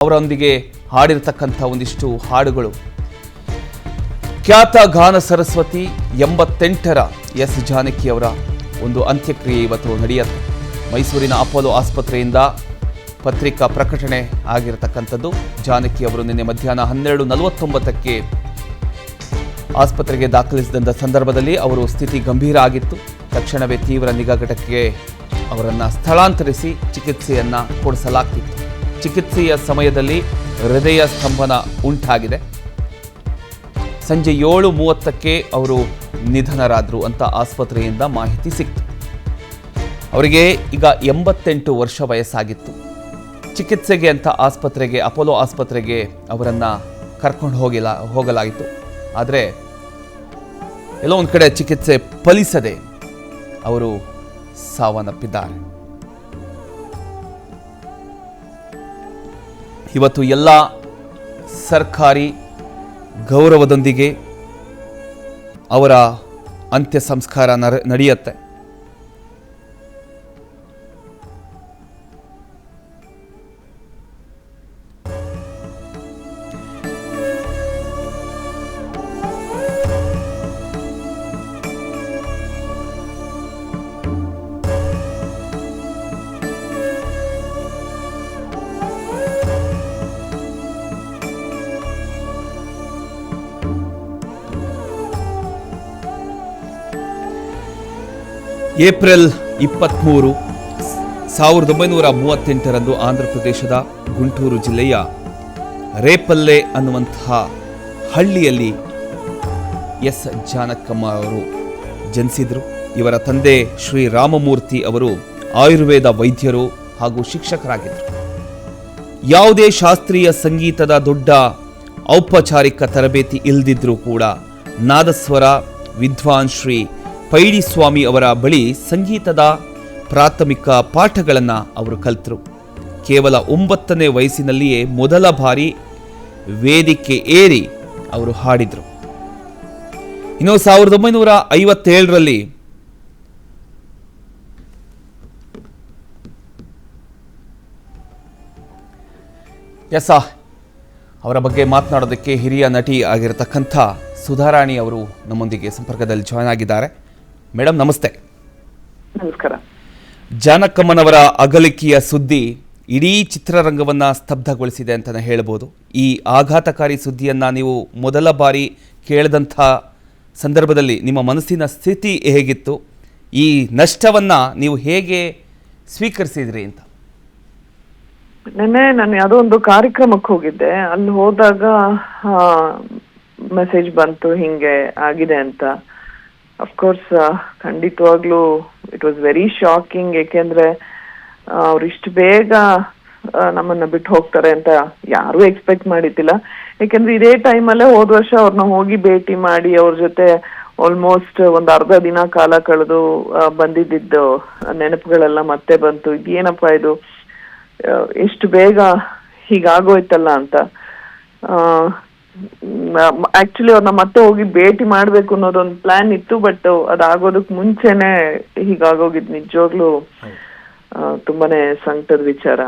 ಅವರೊಂದಿಗೆ ಹಾಡಿರ್ತಕ್ಕಂಥ ಒಂದಿಷ್ಟು ಹಾಡುಗಳು. ಖ್ಯಾತ ಗಾನ ಸರಸ್ವತಿ 88ರ ಎಸ್ ಜಾನಕಿ ಅವರ ಒಂದು ಅಂತ್ಯಕ್ರಿಯೆ ಇವತ್ತು ನಡೆಯುತ್ತೆ. ಮೈಸೂರಿನ ಅಪೋಲೋ ಆಸ್ಪತ್ರೆಯಿಂದ ಪತ್ರಿಕಾ ಪ್ರಕಟಣೆ ಆಗಿರತಕ್ಕಂಥದ್ದು. ಜಾನಕಿ ಅವರು ನಿನ್ನೆ ಮಧ್ಯಾಹ್ನ 12:49ಕ್ಕೆ ಆಸ್ಪತ್ರೆಗೆ ದಾಖಲಿಸಿದಂಥ ಸಂದರ್ಭದಲ್ಲಿ ಅವರು ಸ್ಥಿತಿ ಗಂಭೀರ ಆಗಿತ್ತು. ತಕ್ಷಣವೇ ತೀವ್ರ ನಿಗಾ ಘಟಕಕ್ಕೆ ಅವರನ್ನು ಸ್ಥಳಾಂತರಿಸಿ ಚಿಕಿತ್ಸೆಯನ್ನು ಕೊಡಿಸಲಾಗ್ತಿತ್ತು. ಚಿಕಿತ್ಸೆಯ ಸಮಯದಲ್ಲಿ ಹೃದಯ ಸ್ತಂಭನ ಉಂಟಾಗಿದೆ. ಸಂಜೆ 7:30ಕ್ಕೆ ಅವರು ನಿಧನರಾದರು ಅಂತ ಆಸ್ಪತ್ರೆಯಿಂದ ಮಾಹಿತಿ ಸಿಕ್ತು. ಅವರಿಗೆ ಈಗ 88 ವರ್ಷ ವಯಸ್ಸಾಗಿತ್ತು. ಚಿಕಿತ್ಸೆಗೆ ಅಂತ ಅಪೋಲೋ ಆಸ್ಪತ್ರೆಗೆ ಅವರನ್ನು ಕರ್ಕೊಂಡು ಹೋಗಲಾಯಿತು. ಆದರೆ ಎಲ್ಲೋ ಒಂದು ಕಡೆ ಚಿಕಿತ್ಸೆ ಫಲಿಸದೆ ಅವರು ಸಾವನ್ನಪ್ಪಿದ್ದಾರೆ. ಇವತ್ತು ಎಲ್ಲ ಸರ್ಕಾರಿ ಗೌರವದೊಂದಿಗೆ ಅವರ ಅಂತ್ಯ ಸಂಸ್ಕಾರ ನಡೆಯುತ್ತೆ. ಏಪ್ರಿಲ್ 23, 1938ರಂದು ಆಂಧ್ರಪ್ರದೇಶದ ಗುಂಟೂರು ಜಿಲ್ಲೆಯ ರೇಪಲ್ಲೆ ಅನ್ನುವಂತಹ ಹಳ್ಳಿಯಲ್ಲಿ ಎಸ್ ಜಾನಕಮ್ಮ ಅವರು ಜನಿಸಿದರು. ಇವರ ತಂದೆ ಶ್ರೀ ರಾಮಮೂರ್ತಿ ಅವರು ಆಯುರ್ವೇದ ವೈದ್ಯರು ಹಾಗೂ ಶಿಕ್ಷಕರಾಗಿದ್ದರು. ಯಾವುದೇ ಶಾಸ್ತ್ರೀಯ ಸಂಗೀತದ ದೊಡ್ಡ ಔಪಚಾರಿಕ ತರಬೇತಿ ಇಲ್ಲದಿದ್ದರೂ ಕೂಡ ನಾದಸ್ವರ ವಿದ್ವಾನ್ ಶ್ರೀ ಪೈಡಿಸ್ವಾಮಿ ಅವರ ಬಳಿ ಸಂಗೀತದ ಪ್ರಾಥಮಿಕ ಪಾಠಗಳನ್ನು ಅವರು ಕಲಿತರು. ಕೇವಲ 9ನೇ ವಯಸ್ಸಿನಲ್ಲಿಯೇ ಮೊದಲ ಬಾರಿ ವೇದಿಕೆ ಏರಿ ಅವರು ಹಾಡಿದರು. ಇನ್ನು 1957ರಲ್ಲಿ ಅವರ ಬಗ್ಗೆ ಮಾತನಾಡೋದಕ್ಕೆ ಹಿರಿಯ ನಟಿ ಆಗಿರತಕ್ಕಂಥ ಸುಧಾರಾಣಿ ಅವರು ನಮ್ಮೊಂದಿಗೆ ಸಂಪರ್ಕದಲ್ಲಿ ಜಾಯ್ನ್ ಆಗಿದ್ದಾರೆ. ಮೇಡಮ್ ನಮಸ್ತೆ. ನಮಸ್ಕಾರ. ಜಾನಕಮ್ಮನವರ ಅಗಲಿಕೆಯ ಸುದ್ದಿ ಇಡೀ ಚಿತ್ರರಂಗವನ್ನು ಸ್ತಬ್ಧಗೊಳಿಸಿದೆ ಅಂತಲೇ ಹೇಳ್ಬೋದು. ಈ ಆಘಾತಕಾರಿ ಸುದ್ದಿಯನ್ನು ನೀವು ಮೊದಲ ಬಾರಿ ಕೇಳಿದಂಥ ಸಂದರ್ಭದಲ್ಲಿ ನಿಮ್ಮ ಮನಸ್ಸಿನ ಸ್ಥಿತಿ ಹೇಗಿತ್ತು? ಈ ನಷ್ಟವನ್ನು ನೀವು ಹೇಗೆ ಸ್ವೀಕರಿಸಿದ್ರಿ ಅಂತ? ನೆನ್ನೆ ನಾನು ಯಾವುದೋ ಒಂದು ಕಾರ್ಯಕ್ರಮಕ್ಕೆ ಹೋಗಿದ್ದೆ. ಅಲ್ಲಿ ಹೋದಾಗ ಮೆಸೇಜ್ ಬಂತು ಹಿಂಗೆ ಆಗಿದೆ ಅಂತ. ಅಫ್ಕೋರ್ಸ್ ಖಂಡಿತವಾಗ್ಲೂ ಇಟ್ ವಾಸ್ ವೆರಿ ಶಾಕಿಂಗ್. ಏಕೆಂದ್ರೆ ಅವ್ರು ಇಷ್ಟು ಬೇಗ ನಮ್ಮನ್ನ ಬಿಟ್ಟು ಹೋಗ್ತಾರೆ ಅಂತ ಯಾರೂ ಎಕ್ಸ್ಪೆಕ್ಟ್ ಮಾಡಿದ್ದಿಲ್ಲ. ಯಾಕೆಂದ್ರೆ ಇದೇ ಟೈಮಲ್ಲೇ ಹೋದ ವರ್ಷ ಅವ್ರನ್ನ ಹೋಗಿ ಭೇಟಿ ಮಾಡಿ ಅವ್ರ ಜೊತೆ ಆಲ್ಮೋಸ್ಟ್ ಒಂದು ಅರ್ಧ ದಿನ ಕಾಲ ಕಳೆದು ಬಂದಿದ್ದು ನೆನಪುಗಳೆಲ್ಲ ಮತ್ತೆ ಬಂತು. ಇದೇನಪ್ಪ ಇದು, ಎಷ್ಟು ಬೇಗ ಹೀಗಾಗೋಯ್ತಲ್ಲ ಅಂತ. ಆಕ್ಚುಲಿ ಅವ್ರನ್ನ ಮತ್ತೆ ಹೋಗಿ ಭೇಟಿ ಮಾಡ್ಬೇಕು ಅನ್ನೋದೊಂದು ಪ್ಲಾನ್ ಇತ್ತು. ಬಟ್ ಅದಾಗೋದಕ್ ಮುಂಚೆನೆ ಹೀಗಾಗೋಗಿದ್ ನಿಜವಾಗ್ಲೂ ತುಂಬಾನೇ ಸಂಕಟದ ವಿಚಾರ.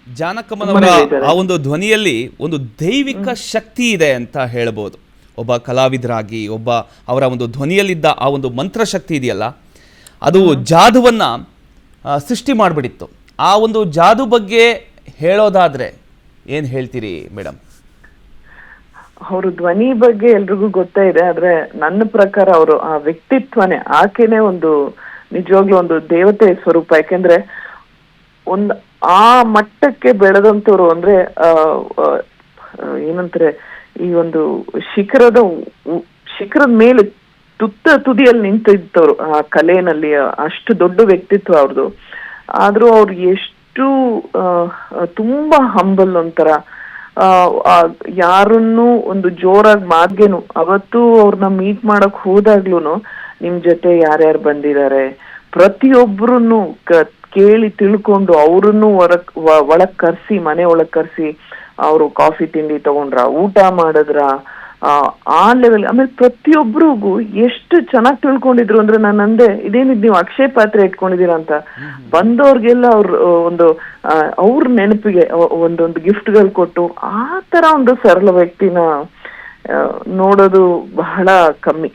ಜಾನಕಮ್ಮನವರ ಆ ಒಂದು ಧ್ವನಿಯಲ್ಲಿ ಒಂದು ದೈವಿಕ ಶಕ್ತಿ ಇದೆ ಅಂತ ಹೇಳ್ಬೋದು. ಒಬ್ಬ ಕಲಾವಿದರಾಗಿ ಅವರ ಒಂದು ಧ್ವನಿಯಲ್ಲಿದ್ದ ಆ ಒಂದು ಮಂತ್ರಶಕ್ತಿ ಇದೆಯಲ್ಲ, ಅದು ಜಾದುವನ್ನ ಸೃಷ್ಟಿ ಮಾಡಿಬಿಡಿತ್ತು. ಆ ಒಂದು ಜಾದು ಬಗ್ಗೆ ಹೇಳೋದಾದ್ರೆ ಏನ್ ಹೇಳ್ತೀರಿ ಮೇಡಮ್? ಅವ್ರ ಧ್ವನಿ ಬಗ್ಗೆ ಎಲ್ರಿಗೂ ಗೊತ್ತೇ ಇದೆ. ಆದ್ರೆ ನನ್ನ ಪ್ರಕಾರ ಅವರು ಆ ವ್ಯಕ್ತಿತ್ವನೇ, ಆಕೆನೆ ಒಂದು ನಿಜವಾಗ್ಲೂ ಒಂದು ದೇವತೆ ಸ್ವರೂಪ. ಯಾಕೆಂದ್ರೆ ಆ ಮಟ್ಟಕ್ಕೆ ಬೆಳೆದಂತವ್ರು ಅಂದ್ರೆ ಏನಂತಾರೆ, ಈ ಒಂದು ಶಿಖರದ ಮೇಲೆ ತುದಿಯಲ್ಲಿ ನಿಂತಿದ್ದವ್ರು ಆ ಕಲೆನಲ್ಲಿ. ಅಷ್ಟು ದೊಡ್ಡ ವ್ಯಕ್ತಿತ್ವ ಅವ್ರದ್ದು. ಆದ್ರೂ ಅವ್ರು ಎಷ್ಟು ತುಂಬಾ ಹಂಬಲ್ ಒಂಥರ. ಯಾರನ್ನು ಒಂದು ಜೋರಾಗಿ ಮಾರ್ಗೇನು ಅವತ್ತು ಅವ್ರನ್ನ ಮೀಟ್ ಮಾಡಕ್ ಹೋದಾಗ್ಲೂನು ನಿಮ್ ಜೊತೆ ಯಾರ್ಯಾರು ಬಂದಿದ್ದಾರೆ ಪ್ರತಿಯೊಬ್ಬರನ್ನು ಕೇಳಿ ತಿಳ್ಕೊಂಡು ಅವ್ರನ್ನು ಒಳಗ್ ಕರ್ಸಿ, ಮನೆ ಒಳಗ್ ಕರ್ಸಿ ಅವರು ಕಾಫಿ ತಿಂಡಿ ತಗೊಂಡ್ರ, ಊಟ ಮಾಡಿದ್ರ, ಆ ಲೆವೆಲ್. ಆಮೇಲೆ ಪ್ರತಿಯೊಬ್ಬರಿಗೂ ಎಷ್ಟು ಚೆನ್ನಾಗಿ ತಿಳ್ಕೊಂಡಿದ್ರು ಅಂದ್ರೆ ನಾನು ಅಂದೆ ಇದೇನಿದ್ ನೀವು ಅಕ್ಷಯ ಪಾತ್ರೆ ಇಟ್ಕೊಂಡಿದೀರಾ ಅಂತ. ಬಂದವ್ರಿಗೆಲ್ಲ ಅವ್ರ ನೆನಪಿಗೆ ಒಂದೊಂದು ಗಿಫ್ಟ್ಗಳು ಕೊಟ್ಟು ಆ ತರ ಒಂದು ಸರಳ ವ್ಯಕ್ತಿನ ನೋಡೋದು ಬಹಳ ಕಮ್ಮಿ.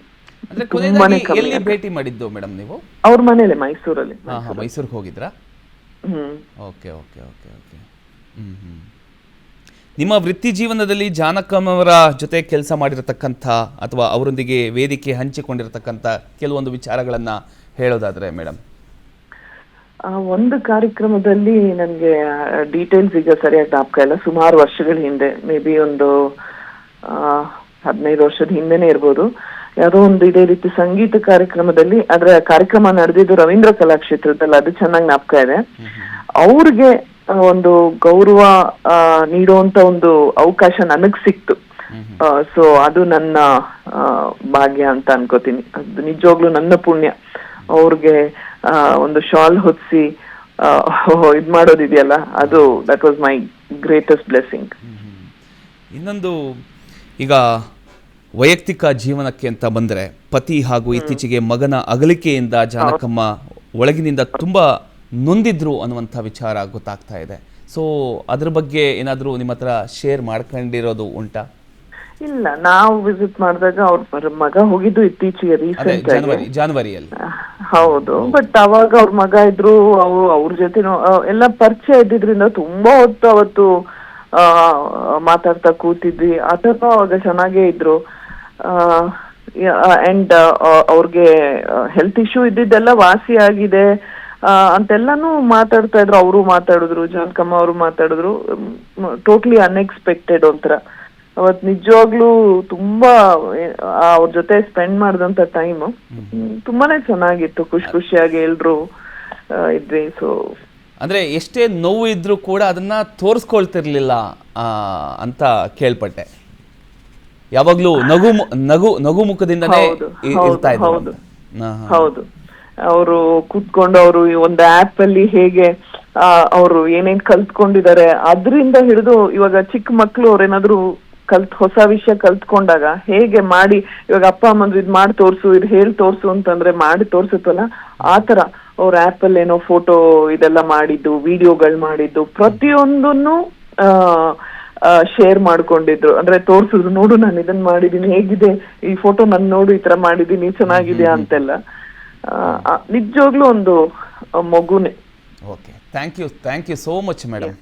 ಅಂದ್ರೆ ಕೊನೆಯದಾಗಿ ಎಲ್ಲಿ ಭೇಟಿ ಮಾಡಿದ್ದು ಮೇಡಮ್ ನೀವು? ಅವ್ರ ಮನೇಲೆ ಮೈಸೂರಲ್ಲಿ. ಮೈಸೂರಿಗೆ ಹೋಗಿದ್ರಾ? Okay okay okay okay. ನಿಮ್ಮ ವೃತ್ತಿ ಜೀವನದಲ್ಲಿ ಜಾನಕಮ್ಮವರ ಜೊತೆ ಕೆಲಸ ಮಾಡಿರತಕ್ಕಂಥ ಅಥವಾ ಅವರೊಂದಿಗೆ ವೇದಿಕೆ ಹಂಚಿಕೊಂಡಿರತಕ್ಕಂಥ ಕೆಲವೊಂದು ವಿಚಾರಗಳನ್ನ ಹೇಳೋದಾದ್ರೆ ಮೇಡಮ್. ಒಂದು ಕಾರ್ಯಕ್ರಮದಲ್ಲಿ ನನಗೆ ಡೀಟೇಲ್ಸ್ ಈಗ ಸರಿಯಾಗಿ ಜ್ಞಾಪಕ ಇಲ್ಲ, ಸುಮಾರು ವರ್ಷಗಳ ಹಿಂದೆ, ಮೇ ಬಿ ಒಂದು 15 ವರ್ಷದ ಹಿಂದೆನೇ ಇರ್ಬೋದು. ಯಾವುದೋ ಒಂದು ಇದೇ ರೀತಿ ಸಂಗೀತ ಕಾರ್ಯಕ್ರಮದಲ್ಲಿ, ಅದರ ಕಾರ್ಯಕ್ರಮ ನಡೆದಿದ್ದು ರವೀಂದ್ರ ಕಲಾಕ್ಷೇತ್ರದಲ್ಲಿ, ಅದು ಚೆನ್ನಾಗಿ ಜ್ಞಾಪಕ ಇದೆ. ಅವ್ರಿಗೆ ಒಂದು ಗೌರವ ನೀಡುವಂತ ಒಂದು ಅವಕಾಶ ನನಗ್ ಸಿಕ್ತು. ಸೊ ಅದು ನನ್ನ ಭಾಗ್ಯ ಅಂತ ಅನ್ಕೋತೀನಿ. ಅದು ನಿಜವಾಗ್ಲೂ ನನ್ನ ಪುಣ್ಯ. ಅವ್ರಿಗೆ ಒಂದು ಶಾಲ್ ಹೊತ್ಸಿ ಇದ್ ಮಾಡೋದಿದೆಯಲ್ಲ, ಅದು that was my greatest blessing. ಇನ್ನೊಂದು, ಈಗ ವೈಯಕ್ತಿಕ ಜೀವನಕ್ಕೆ ಅಂತ ಬಂದರೆ, ಪತಿ ಹಾಗೂ ಇತ್ತೀಚೆಗೆ ಮಗನ ಅಗಲಿಕೆಯಿಂದ ಜಾನಕಮ್ಮ ಒಳಗಿನಿಂದ ತುಂಬಾ ನೊಂದಿದ್ರು ಅನ್ನುವಂಥ ವಿಚಾರ ಗೊತ್ತಾಗ್ತಾ ಇದೆ. ಸೊ ಅದ್ರ ಬಗ್ಗೆ ಏನಾದರೂ ನಿಮ್ಮ ಹತ್ರ ಶೇರ್ ಮಾಡ್ಕೊಂಡಿರೋದು ಉಂಟಾ? ಇಲ್ಲ, ನಾವು ವಿಸಿಟ್ ಮಾಡಿದಾಗ ಅವ್ರ ಮಗ ಹೋಗಿದ್ದು ಇತ್ತೀಚೆಗೆ ರೀಸೆಂಟ್ ಜಾನ್ವರಿಯಲ್ಲಿ. ಹೌದು, ಬಟ್ ಅವಾಗ ಅವ್ರ ಮಗ ಇದ್ರು, ಅವ್ರ ಜೊತೆ ಎಲ್ಲ ಪರಿಚಯ ಇದ್ದಿದ್ರಿಂದ ತುಂಬಾ ಹೊತ್ತು ಅವತ್ತು ಮಾತಾಡ್ತಾ ಕೂತಿದ್ವಿ. ಆತರ ಅವಾಗ ಚೆನ್ನಾಗೇ ಇದ್ರು. ಅಂಡ್ ಅವ್ರಿಗೆ ಹೆಲ್ತ್ ಇಶ್ಯೂ ಇದ್ದಿದ್ದೆಲ್ಲ ವಾಸಿ ಆಗಿದೆ ಅಂತೆಲ್ಲಾನು ಮಾತಾಡ್ತಾ ಇದ್ರು. ಅವರು ಮಾತಾಡಿದ್ರು, ಜಾನಕಮ್ಮ ಅವರು ಮಾತಾಡಿದ್ರು. ಟೋಟ್ಲಿ ಅನ್ಎಕ್ಸ್ಪೆಕ್ಟೆಡ್ ಒಂಥರ. ಅವತ್ ನಿಜವಾಗ್ಲೂ ತುಂಬಾ ಅವ್ರ ಜೊತೆ ಸ್ಪೆಂಡ್ ಮಾಡಿದಂತ ಟೈಮ್ ತುಂಬಾನೇ ಚೆನ್ನಾಗಿತ್ತು. ಖುಷಿಯಾಗಿ ಎಲ್ರು ಇದ್ವಿ. ಸೊ ಅಂದ್ರೆ ಎಷ್ಟೇ ನೋವು ಇದ್ರೂ ಕೂಡ ಅದನ್ನ ತೋರಿಸ್ಕೊಳ್ತಿರ್ಲಿಲ್ಲ ಅಂತ ಕೇಳ್ಪಟ್ಟೆ. ಯಾವಾಗ್ಲೂ ನಗು ಮುಖದಿಂದನೇ ಇರ್ತಾ ಇದ್ರು. ಹೌದು, ಅವರು ಕೂತ್ಕೊಂಡು ಅವರು ಒಂದು ಆಪ್ ಅಲ್ಲಿ ಹೇಗೆ ಅವರು ಏನೇನ್ ಕಲ್ತ್ಕೊಂಡಿದ್ದಾರೆ ಅದರಿಂದ ಹಿಡಿದು ಇವಾಗ ಚಿಕ್ಕ ಮಕ್ಳು ಅವ್ರೇನಾದ್ರು ಹೊಸ ವಿಷಯ ಕಲ್ತ್ಕೊಂಡಾಗ ಹೇಗೆ ಮಾಡಿ, ಇವಾಗ ಅಪ್ಪ ಅಮ್ಮಂದ್ರು ಇದ್ ಮಾಡಿ ತೋರ್ಸು, ಇದು ಹೇಳಿ ತೋರ್ಸು ಅಂತಂದ್ರೆ ಮಾಡಿ ತೋರ್ಸುತ್ತಲ್ಲ, ಆತರ ಅವ್ರ ಆಪ್ ಅಲ್ಲಿ ಏನೋ ಫೋಟೋ ಇದೆಲ್ಲ ಮಾಡಿದ್ದು, ವಿಡಿಯೋಗಳು ಮಾಡಿದ್ದು, ಪ್ರತಿಯೊಂದನ್ನು ಶೇರ್ ಮಾಡ್ಕೊಂಡಿದ್ರು. ಅಂದ್ರೆ ತೋರ್ಸಿದ್ರು, ನೋಡು ನಾನು ಇದನ್ನ ಮಾಡಿದೀನಿ, ಹೇಗಿದೆ ಈ ಫೋಟೋ ನಾನು ನೋಡು, ಈ ತರ ಮಾಡಿದೀನಿ, ಚೆನ್ನಾಗಿದ್ಯಾ ಅಂತೆಲ್ಲ. ನಿಜವಾಗ್ಲೂ ಒಂದು ಮಗುನೇ. Okay, thank you so much madam.